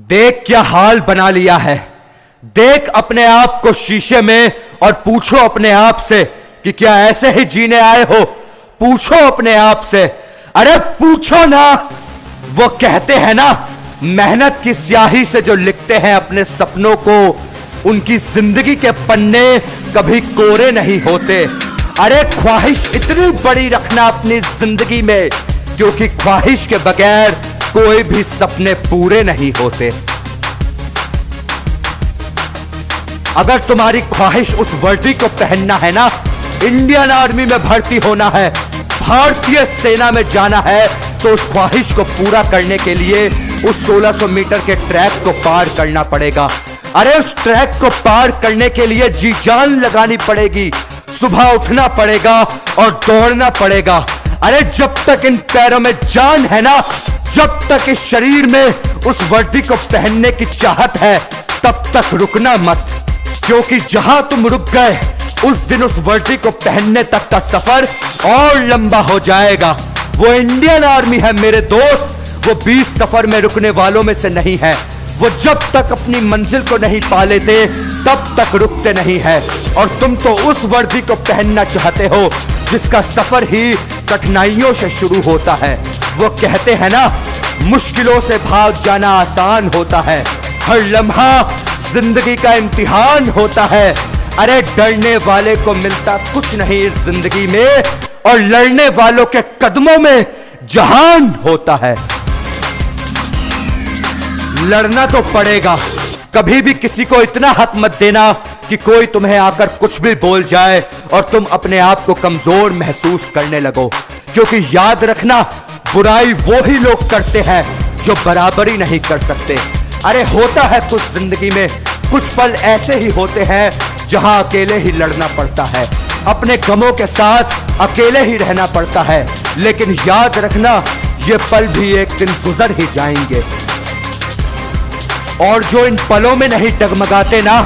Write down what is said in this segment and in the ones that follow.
देख क्या हाल बना लिया है। देख अपने आप को शीशे में और पूछो अपने आप से कि क्या ऐसे ही जीने आए हो। पूछो अपने आप से, अरे पूछो ना। वो कहते हैं ना, मेहनत की स्याही से जो लिखते हैं अपने सपनों को, उनकी जिंदगी के पन्ने कभी कोरे नहीं होते। अरे ख्वाहिश इतनी बड़ी रखना अपनी जिंदगी में, क्योंकि ख्वाहिश के बगैर कोई भी सपने पूरे नहीं होते। अगर तुम्हारी ख्वाहिश उस वर्दी को पहनना है ना, इंडियन आर्मी में भर्ती होना है, भारतीय सेना में जाना है, तो उस ख्वाहिश को पूरा करने के लिए उस 1600 मीटर के ट्रैक को पार करना पड़ेगा। अरे उस ट्रैक को पार करने के लिए जी जान लगानी पड़ेगी, सुबह उठना पड़ेगा और दौड़ना पड़ेगा। अरे जब तक इन पैरों में जान है ना, जब तक इस शरीर में उस वर्दी को पहनने की चाहत है, तब तक रुकना मत, क्योंकि जहां तुम रुक गए उस दिन उस वर्दी को पहनने तक का सफर और लंबा हो जाएगा। वो इंडियन आर्मी है मेरे दोस्त, वो 20 सफर में रुकने वालों में से नहीं है। वो जब तक अपनी मंजिल को नहीं पा लेते तब तक रुकते नहीं है। और तुम तो उस वर्दी को पहनना चाहते हो जिसका सफर ही कठिनाइयों से शुरू होता है। वो कहते हैं ना, मुश्किलों से भाग जाना आसान होता है, हर लम्हा जिंदगी का इम्तिहान होता है। अरे डरने वाले को मिलता कुछ नहीं इस जिंदगी में, और लड़ने वालों के कदमों में जहान होता है। लड़ना तो पड़ेगा। कभी भी किसी को इतना हक मत देना कि कोई तुम्हें आकर कुछ भी बोल जाए और तुम अपने आप को कमजोर महसूस करने लगो, क्योंकि याद रखना, बुराई वो ही लोग करते हैं जो बराबरी नहीं कर सकते। अरे होता है कुछ जिंदगी में, कुछ पल ऐसे ही होते हैं जहां अकेले ही लड़ना पड़ता है, अपने गमों के साथ अकेले ही रहना पड़ता है। लेकिन याद रखना, ये पल भी एक दिन गुजर ही जाएंगे, और जो इन पलों में नहीं डगमगाते ना,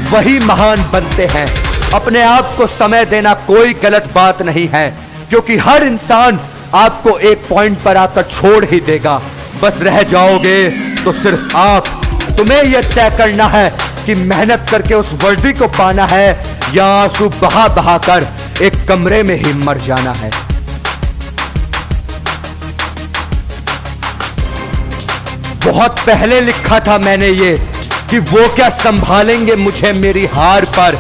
वही महान बनते हैं। अपने आप को समय देना कोई गलत बात नहीं है, क्योंकि हर इंसान आपको एक पॉइंट पर आकर छोड़ ही देगा। बस रह जाओगे तो सिर्फ आप। तुम्हें यह तय करना है कि मेहनत करके उस वर्दी को पाना है, या आंसू बहा बहा कर एक कमरे में ही मर जाना है। बहुत पहले लिखा था मैंने ये कि वो क्या संभालेंगे मुझे मेरी हार पर,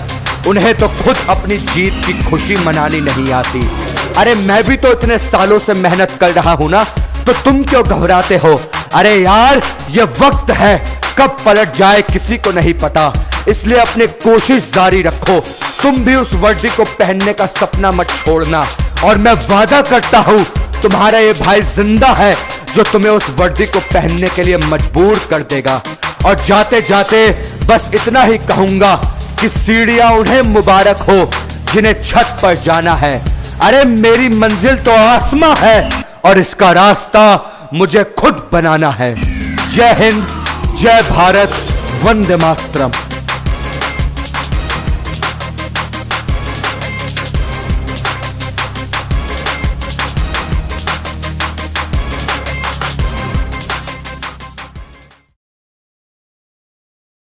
उन्हें तो खुद अपनी जीत की खुशी मनानी नहीं आती। अरे मैं भी तो इतने सालों से मेहनत कर रहा हूं ना, तो तुम क्यों घबराते हो? अरे यार, ये वक्त है, कब पलट जाए किसी को नहीं पता, इसलिए अपनी कोशिश जारी रखो। तुम भी उस वर्दी को पहनने का सपना मत छोड़ना, और मैं वादा करता हूं तुम्हारा ये भाई जिंदा है जो तुम्हें उस वर्दी को पहनने के लिए मजबूर कर देगा। और जाते जाते बस इतना ही कहूंगा कि सीढ़ियां उन्हें मुबारक हो जिन्हें छत पर जाना है। अरे मेरी मंजिल तो आसमां है, और इसका रास्ता मुझे खुद बनाना है। जय हिंद, जय भारत, वंदे मातरम।